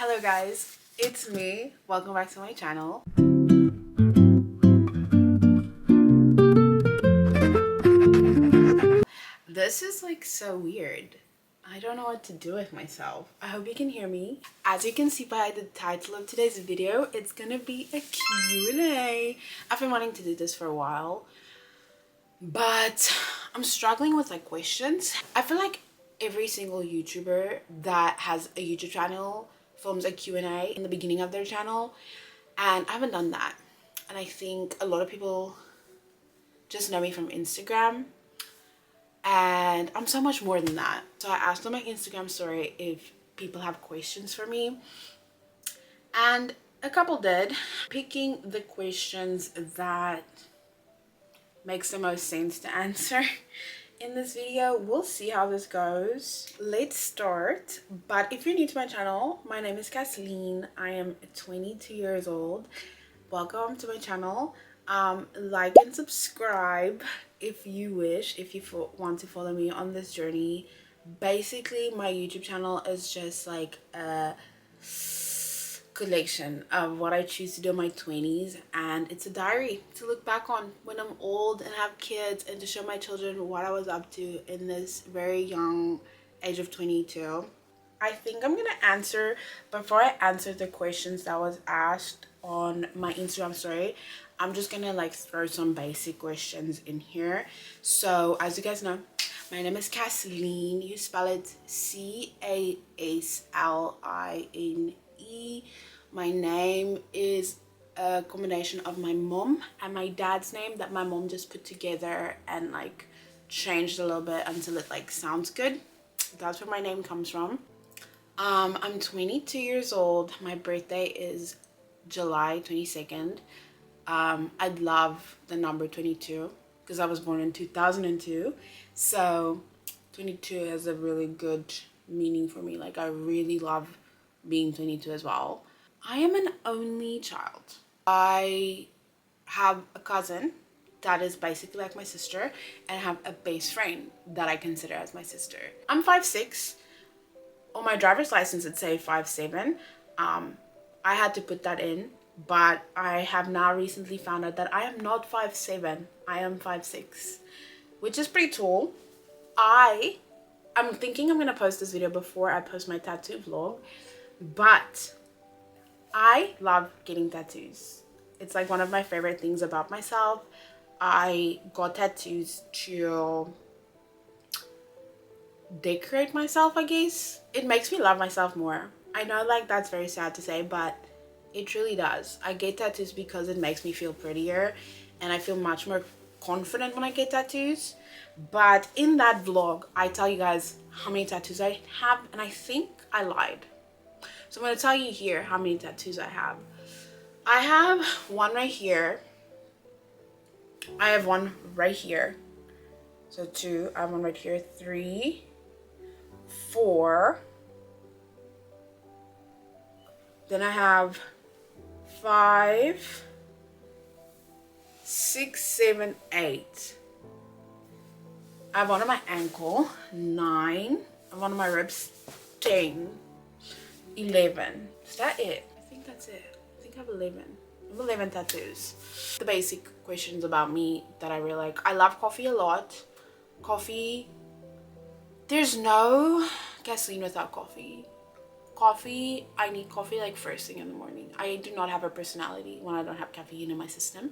Hello guys, it's me. Welcome back to my channel. This is like so weird. I don't know what to do with myself. I hope you can hear me. As you can see by the title of today's video, it's gonna be a Q&A. I've been wanting to do this for a while, but I'm struggling with like questions. I feel like every single YouTuber that has a YouTube channel films a Q&A in the beginning of their channel, and I haven't done that. And I think a lot of people just know me from Instagram, and I'm so much more than that. So I asked on my Instagram story if people have questions for me, and a couple did. Picking the questions that makes the most sense to answer in this video. We'll see how this goes. Let's start. But if you're new to my channel, my name is Kathleen. I am 22 years old. Welcome to my channel. Like and subscribe if you wish, if you want to follow me on this journey. Basically, my YouTube channel is just like a collection of what I choose to do in my 20s, and it's a diary to look back on when I'm old and have kids, and to show my children what I was up to in this very young age of 22. I think I'm gonna answer, before I answer the questions that was asked on my Instagram story, I'm just gonna like throw some basic questions in here. So as you guys know, my name is Kathleen. You spell it Casline. My name is a combination of my mom and my dad's name that my mom just put together and like changed a little bit until it like sounds good. That's where my name comes from. I'm 22 years old. My birthday is July 22nd. I love the number 22 because I was born in 2002. So 22 has a really good meaning for me. Like I really love being 22 as well. I am an only child. I have a cousin that is basically like my sister, and I have a best friend that I consider as my sister. I'm 5'6". On my driver's license it say 5'7". I had to put that in, but I have now recently found out that I am not 5'7". I am 5'6", which is pretty tall. I'm thinking I'm gonna post this video before I post my tattoo vlog, but I love getting tattoos. It's like one of my favorite things about myself. I got tattoos to decorate myself, I guess. It makes me love myself more. I know like that's very sad to say, but it truly does. I get tattoos because it makes me feel prettier, and I feel much more confident when I get tattoos. But in that vlog I tell you guys how many tattoos I have, and I think I lied. So I'm going to tell you here how many tattoos I have. I have one right here. I have one right here. So 2. I have one right here. 3, 4. Then I have 5, 6, 7, 8. I have one on my ankle. 9. I have one on my ribs. 10. 11. Is that it? I think that's it. I think I have 11. I have 11 tattoos. The basic questions about me that I really like. I love coffee a lot. Coffee. There's no gasoline without coffee. Coffee, I need coffee like first thing in the morning. I do not have a personality when I don't have caffeine in my system.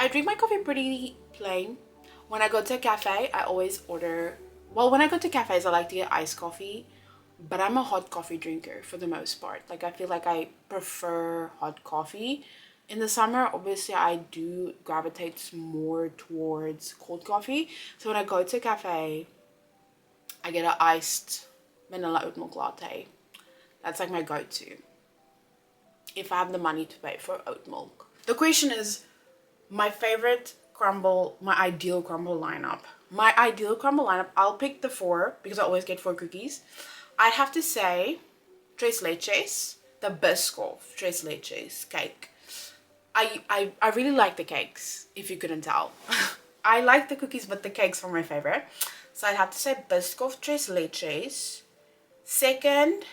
I drink my coffee pretty plain. When I go to a cafe, I always order, well, when I go to cafes, I like to get iced coffee. But I'm a hot coffee drinker for the most part. Like I feel like I prefer hot coffee. In the summer, obviously I do gravitate more towards cold coffee. So when I go to a cafe, I get an iced vanilla oat milk latte. That's like my go-to if I have the money to pay for oat milk. The question is my favorite crumble, my ideal crumble lineup. My ideal crumble lineup, I'll pick the 4 because I always get 4 cookies. I'd have to say tres leches, the Biscoff tres leches cake. I really like the cakes, if you couldn't tell. I like the cookies, but the cakes are my favorite. So I'd have to say Biscoff tres leches. Second,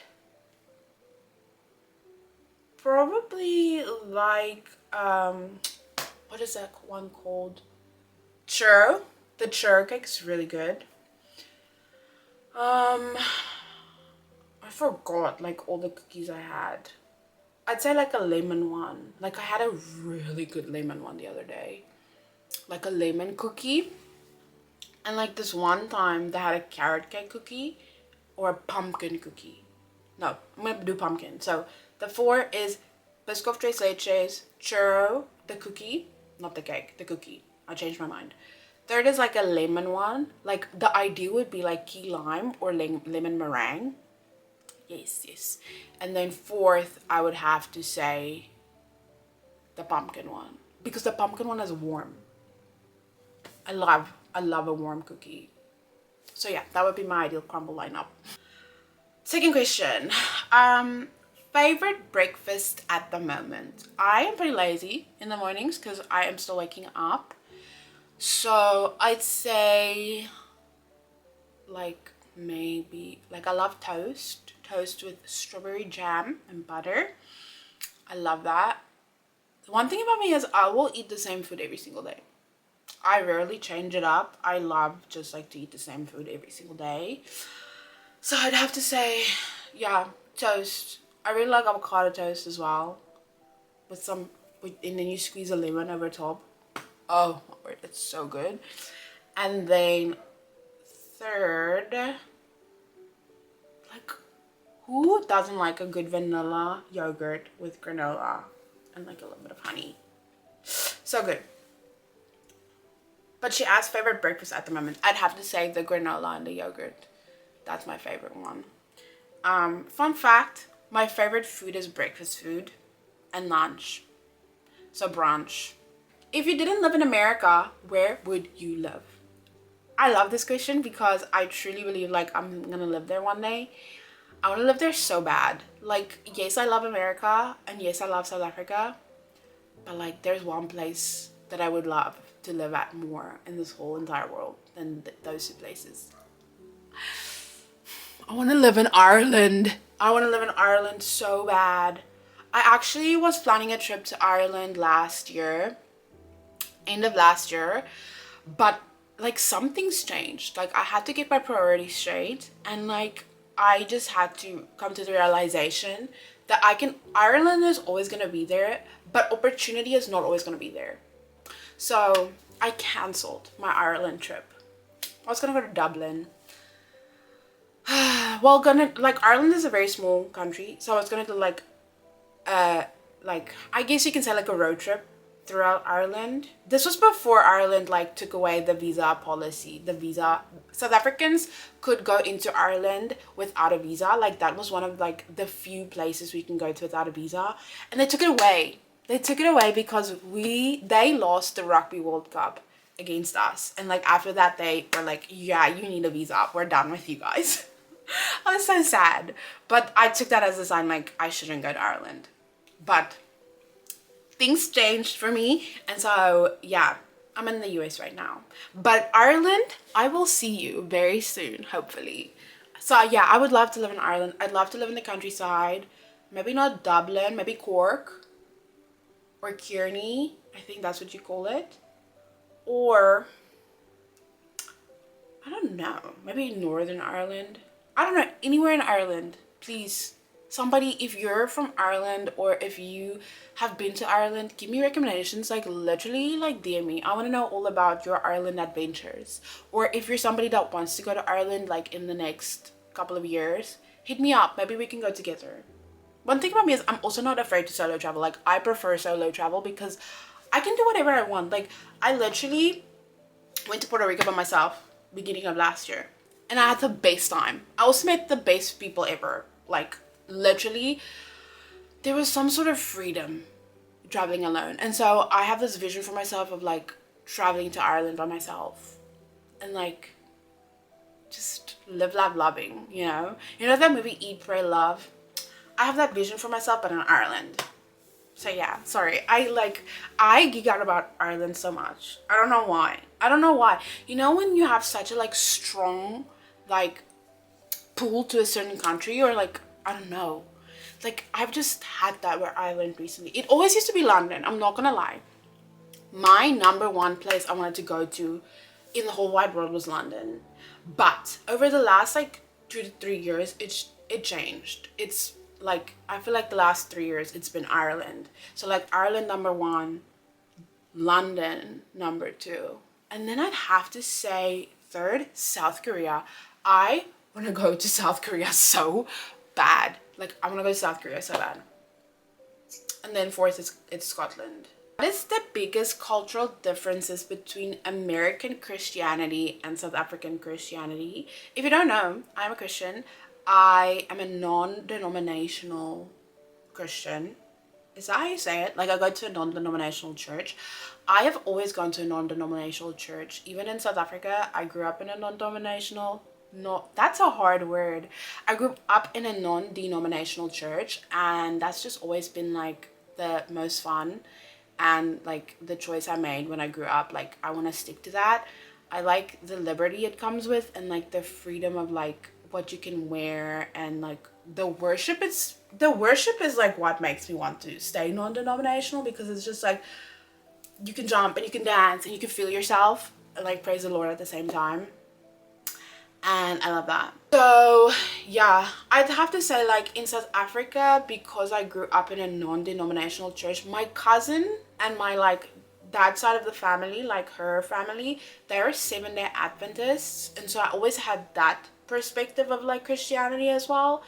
probably like what is that one called? Churro. The churro cake is really good. I forgot like all the cookies I had. I'd say like a lemon one. Like I had a really good lemon one the other day. Like a lemon cookie. And like this one time they had a carrot cake cookie or a pumpkin cookie. No, I'm gonna do pumpkin. So the 4 is Biscoff Tres Leches, churro, the cookie, not the cake, the cookie. I changed my mind. 3rd is like a lemon one. Like the ideal would be like key lime or lemon meringue. Yes. And then 4th, I would have to say the pumpkin one, because the pumpkin one is warm. I love a warm cookie. So yeah, that would be my ideal crumble lineup. Second question. Favorite breakfast at the moment. I am pretty lazy in the mornings because I am still waking up. So I'd say like maybe like I love toast with strawberry jam and butter. I love that. The one thing about me is I will eat the same food every single day. I rarely change it up. I love just like to eat the same food every single day. So I'd have to say, yeah, toast. I really like avocado toast as well. And then you squeeze a lemon over top. Oh my word, it's so good. And then 3rd, like, who doesn't like a good vanilla yogurt with granola and like a little bit of honey? So good. But she asked favorite breakfast at the moment. I'd have to say the granola and the yogurt. That's my favorite one. Fun fact, my favorite food is breakfast food and lunch. So brunch. If you didn't live in America, where would you live? I love this question because I truly believe like I'm gonna live there one day. I want to live there so bad. Like, yes, I love America and yes, I love South Africa. But like there's one place that I would love to live at more in this whole entire world than those 2 places. I want to live in Ireland. I want to live in Ireland so bad. I actually was planning a trip to Ireland last year, end of last year, but like something's changed. Like I had to get my priorities straight, and like I just had to come to the realization that Ireland is always going to be there, but opportunity is not always going to be there. So I cancelled my Ireland trip. I was going to go to Dublin. Well, Ireland is a very small country, so I was gonna do like I guess you can say like a road trip throughout Ireland. This was before Ireland like took away the visa policy. South Africans could go into Ireland without a visa. Like that was one of like the few places we can go to without a visa, and they took it away. They took it away because they lost the Rugby World Cup against us, and like after that they were like, yeah, you need a visa, we're done with you guys. I was so sad, but I took that as a sign like I shouldn't go to Ireland. But things changed for me, and so yeah, I'm in the US right now. But Ireland, I will see you very soon, hopefully. So yeah, I would love to live in Ireland. I'd love to live in the countryside. Maybe not Dublin, maybe Cork or Kearney. I think that's what you call it. Or I don't know, maybe Northern Ireland. I don't know, anywhere in Ireland, please. Somebody, if you're from Ireland or if you have been to Ireland, give me recommendations. Like literally like DM me. I want to know all about your Ireland adventures. Or if you're somebody that wants to go to Ireland like in the next couple of years, hit me up. Maybe we can go together. One thing about me is I'm also not afraid to solo travel. Like I prefer solo travel because I can do whatever I want. Like I literally went to Puerto Rico by myself beginning of last year, and I had the best time. I also met the best people ever. Like literally there was some sort of freedom traveling alone, and so I have this vision for myself of like traveling to Ireland by myself and like just live, love, loving, you know that movie Eat, Pray, Love? I have that vision for myself, but in Ireland. So yeah, sorry, I geek out about Ireland so much. I don't know why. You know when you have such a like strong like pull to a certain country, or like I don't know, Like, I've just had that where I went recently. It always used to be London, I'm not gonna lie. My number one place I wanted to go to in the whole wide world was London. But over the last like 2 to 3 years, it changed. It's like, I feel like the last 3 years it's been Ireland. So like Ireland number one, London number two, and then I'd have to say third, South Korea. I want to go to South Korea so bad. Like, I want to go to South Korea so bad. And then fourth is it's Scotland. What is the biggest cultural differences between American Christianity and South African Christianity? If you don't know, I'm a Christian. I am a non-denominational Christian. Is that how you say it? Like, I go to a non-denominational church. I have always gone to a non-denominational church. Even in South Africa, I grew up in a non-denominational, no, that's a hard word. I grew up in a non-denominational church, and that's just always been like the most fun and like the choice I made when I grew up. Like, I want to stick to that. I like the liberty it comes with, and like the freedom of like what you can wear, and like the worship is like what makes me want to stay non-denominational, because it's just like you can jump and you can dance and you can feel yourself and like praise the Lord at the same time. And I love that. So yeah, I'd have to say, like, in South Africa, because I grew up in a non-denominational church, my cousin and my like that side of the family, like her family, they're Seventh-day Adventists, and so I always had that perspective of like Christianity as well.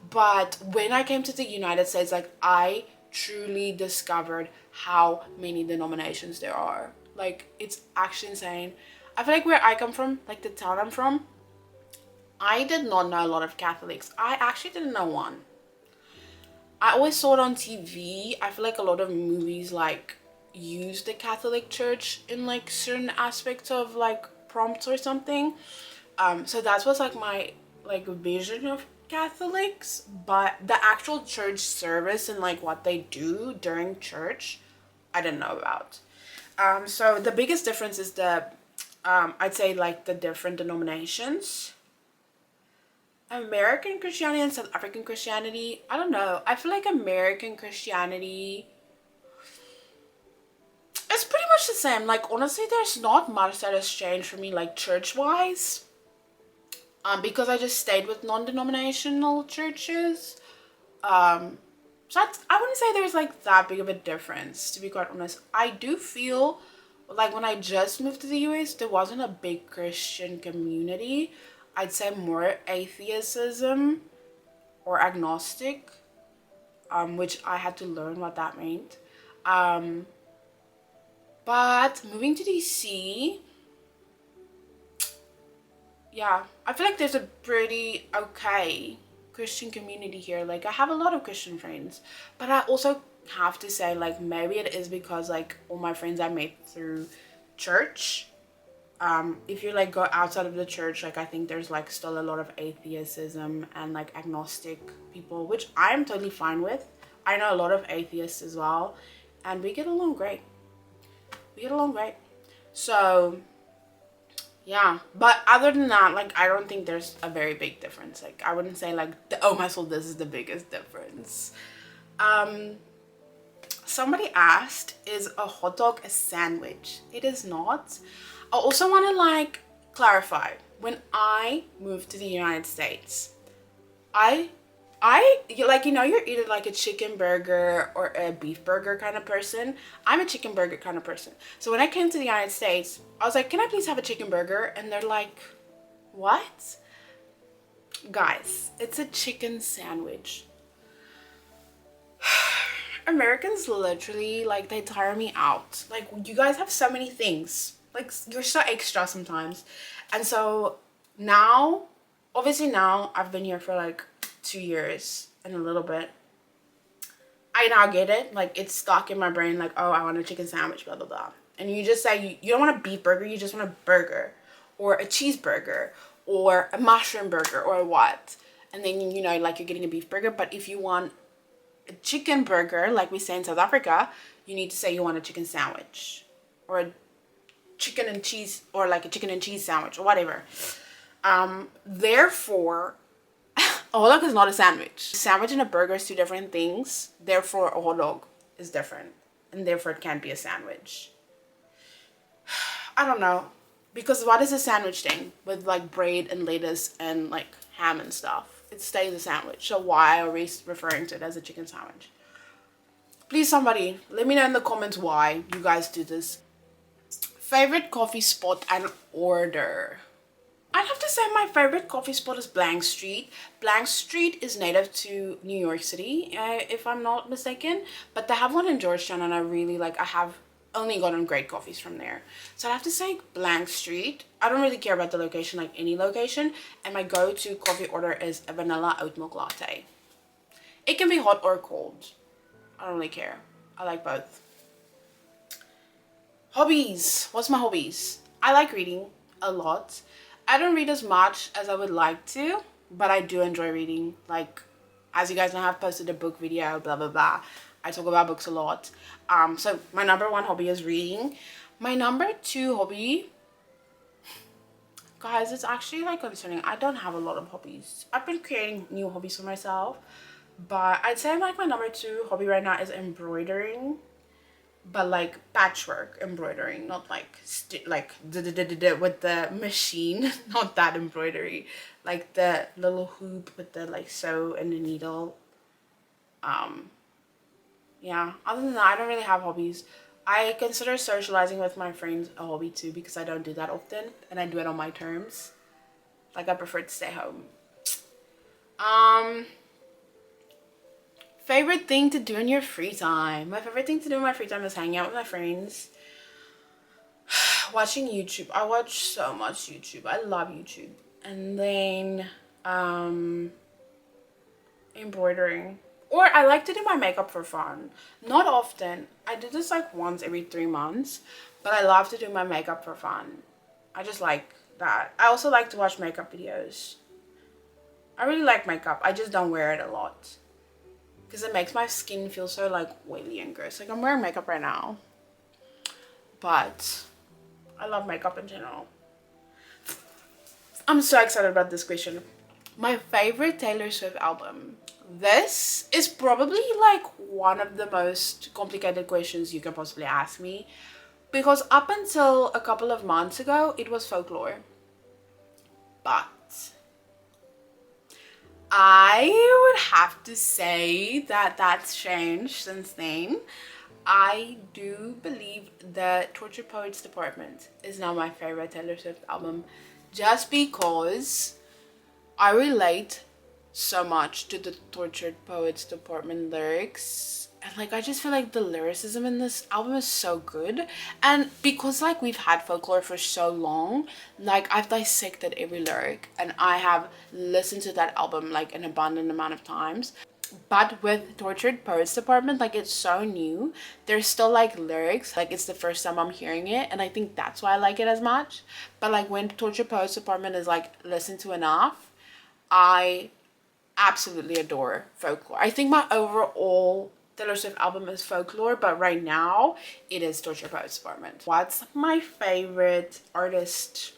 But when I came to the United States, like, I truly discovered how many denominations there are. Like, it's actually insane. I feel like where I come from, like the town I'm from, I did not know a lot of Catholics. I actually didn't know one. I always saw it on TV. I feel like a lot of movies like use the Catholic Church in like certain aspects of like prompts or something. So that's what's like my like vision of Catholics. But the actual church service and like what they do during church, I didn't know about. So the biggest difference is I'd say like the different denominations. American Christianity and South African Christianity, I don't know. I feel like American Christianity is pretty much the same. Like, honestly, there's not much that has changed for me, like, church-wise. Because I just stayed with non-denominational churches. So I wouldn't say there's, like, that big of a difference, to be quite honest. I do feel like when I just moved to the US, there wasn't a big Christian community. I'd say more atheism or agnostic, which I had to learn what that meant. But moving to DC, yeah, I feel like there's a pretty okay Christian community here. Like, I have a lot of Christian friends, but I also have to say, like, maybe it is because like all my friends I made through church. If you like go outside of the church, like, I think there's like still a lot of atheism and like agnostic people, which I'm totally fine with. I know a lot of atheists as well, and we get along great. So yeah, but other than that, like, I don't think there's a very big difference. Like, I wouldn't say like oh my soul, this is the biggest difference. Somebody asked, is a hot dog a sandwich? It is not. I also want to like clarify, when I moved to the United States, I like, you know, you're either like a chicken burger or a beef burger kind of person. I'm a chicken burger kind of person. So when I came to the United States, I was like, can I please have a chicken burger? And they're like, what? Guys, it's a chicken sandwich. Americans literally, like, they tire me out. Like, you guys have so many things. Like, you're so extra sometimes. And so now, obviously now, I've been here for like 2 years and a little bit. I now get it. Like, it's stuck in my brain, like, oh, I want a chicken sandwich, blah, blah, blah. And you just say, you don't want a beef burger, you just want a burger. Or a cheeseburger. Or a mushroom burger, or what. And then, you know, like, you're getting a beef burger. But if you want a chicken burger, like we say in South Africa, you need to say you want a chicken sandwich. Or a chicken and cheese, or like a chicken and cheese sandwich, or whatever. Therefore, A hot dog is not a sandwich. A sandwich and a burger is two different things. Therefore, a hot dog is different. And therefore, it can't be a sandwich. I don't know. Because what is a sandwich thing? With like bread and lettuce and like ham and stuff. It stays a sandwich. So why are we referring to it as a chicken sandwich? Please, somebody, let me know in the comments why you guys do this. Favorite coffee spot and order. I'd have to say my favorite coffee spot is Blank Street. Blank Street is native to New York City, if I'm not mistaken. But they have one in Georgetown, and I really like. I have only gotten great coffees from there. So I'd have to say Blank Street. I don't really care about the location, like any location. And my go-to coffee order is a vanilla oat milk latte. It can be hot or cold. I don't really care. I like both. Hobbies. What's my hobbies? I like reading a lot. I don't read as much as I would like to, but I do enjoy reading. Like, as you guys know, I've posted a book video, blah, blah, blah. I talk about books a lot. So my number one hobby is reading. My number two hobby, guys, it's actually like concerning. I don't have a lot of hobbies. I've been creating new hobbies for myself, but I'd say like my number two hobby right now is embroidering. But like patchwork embroidering, not like with the machine, not that embroidery, like the little hoop with the like sew and the needle. Yeah, other than that, I don't really have hobbies. I consider socializing with my friends a hobby too, because I don't do that often and I do it on my terms. Like, I prefer to stay home. Favorite thing to do in your free time. My favorite thing to do in my free time is hanging out with my friends. Watching YouTube. I watch so much YouTube. I love YouTube. And then embroidering. Or I like to do my makeup for fun. Not often. I do this like once every 3 months. But I love to do my makeup for fun. I just like that. I also like to watch makeup videos. I really like makeup. I just don't wear it a lot. Because it makes my skin feel so like oily and gross. Like, I'm wearing makeup right now. But I love makeup in general. I'm so excited about this question. My favorite Taylor Swift album. This is probably like one of the most complicated questions you can possibly ask me. Because up until a couple of months ago, it was Folklore. But I would have to say that that's changed since then. I do believe the Tortured Poets Department is now my favorite Taylor Swift album, just because I relate so much to the Tortured Poets Department lyrics. And like, I just feel like the lyricism in this album is so good. And because like we've had Folklore for so long, like I've dissected every lyric and I have listened to that album like an abundant amount of times. But with Tortured Poets Department, like, it's so new. There's still like lyrics, like it's the first time I'm hearing it, and I think that's why I like it as much. But like when Tortured Poets Department is like listened to enough, I absolutely adore Folklore. I think my overall Taylor Swift album is Folklore, but right now it is Tortured Poets Department. What's my favorite artist?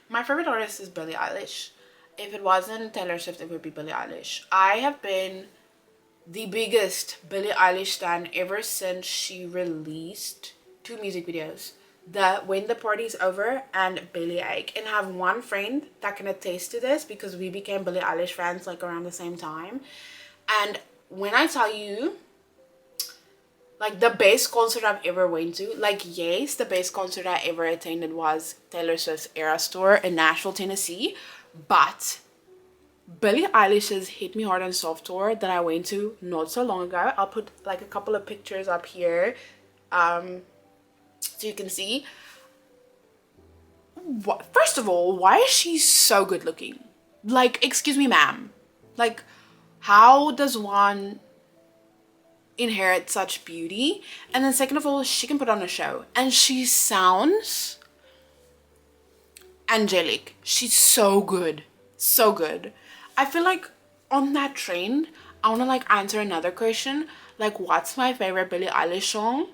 My favorite artist is Billie Eilish. If it wasn't Taylor Swift, it would be Billie Eilish. I have been the biggest Billie Eilish stan ever since she released 2 music videos. The When the Party's Over and Bellyache. And I have one friend that can attest to this because we became Billie Eilish fans like around the same time. And when I tell you, like, the best concert I've ever went to, like, yes, the best concert I ever attended was Taylor Swift's Eras Tour in Nashville, Tennessee. But Billie Eilish's Hit Me Hard and Soft tour that I went to not so long ago, I'll put like a couple of pictures up here so you can see. First of all, why is she so good looking? Like, excuse me, ma'am. Like, how does one inherit such beauty? And then second of all, she can put on a show and she sounds angelic. She's so good. So good. I feel like on that trend, I want to like answer another question. Like, what's my favorite Billie Eilish song?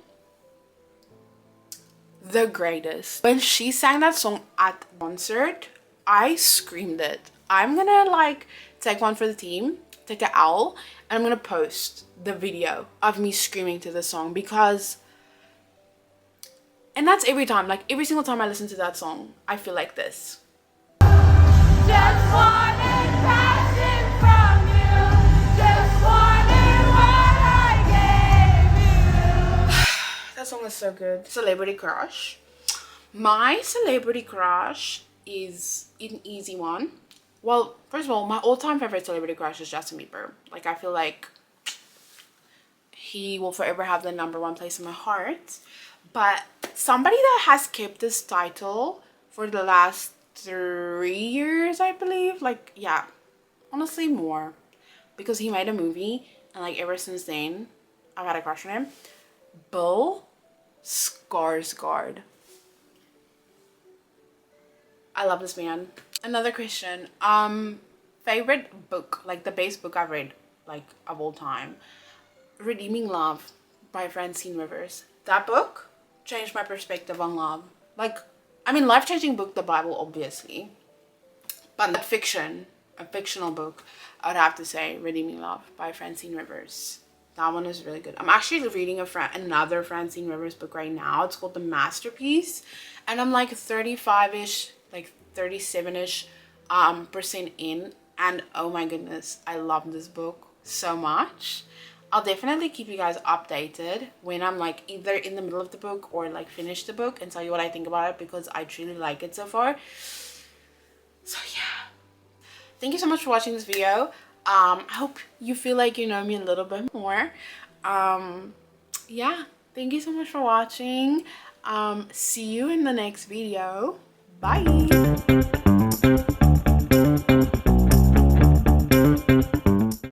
The Greatest. When she sang that song at concert, I screamed it. I'm gonna like take one for the team, take an L, and I'm gonna post the video of me screaming to the song because, and that's every time, like every single time I listen to that song, I feel like this. Just wanted passion from you, just wanted what I gave you. That song is so good. Celebrity crush. My celebrity crush is an easy one. Well, first of all, my all-time favorite celebrity crush is Justin Bieber. Like, I feel like he will forever have the #1 place in my heart. But somebody that has kept this title for the last 3 years, I believe. Like, yeah, honestly more, because he made a movie, and like ever since then I've had a crush on him. Bill Skarsgård. I love this man. Another question. Favorite book, like the best book I've read, like of all time. Redeeming Love by Francine Rivers. That book changed my perspective on love. Like, I mean, life-changing book, the Bible, obviously. But that fiction, a fictional book, I would have to say Redeeming Love by Francine Rivers. That one is really good. I'm actually reading another Francine Rivers book right now. It's called The Masterpiece. And I'm like 35-ish, like 37-ish percent in. And oh my goodness, I love this book so much. I'll definitely keep you guys updated when I'm like either in the middle of the book or like finish the book and tell you what I think about it, because I truly like it so far. So yeah, thank you so much for watching this video. I hope you feel like you know me a little bit more. Yeah, thank you so much for watching. See you in the next video. Bye.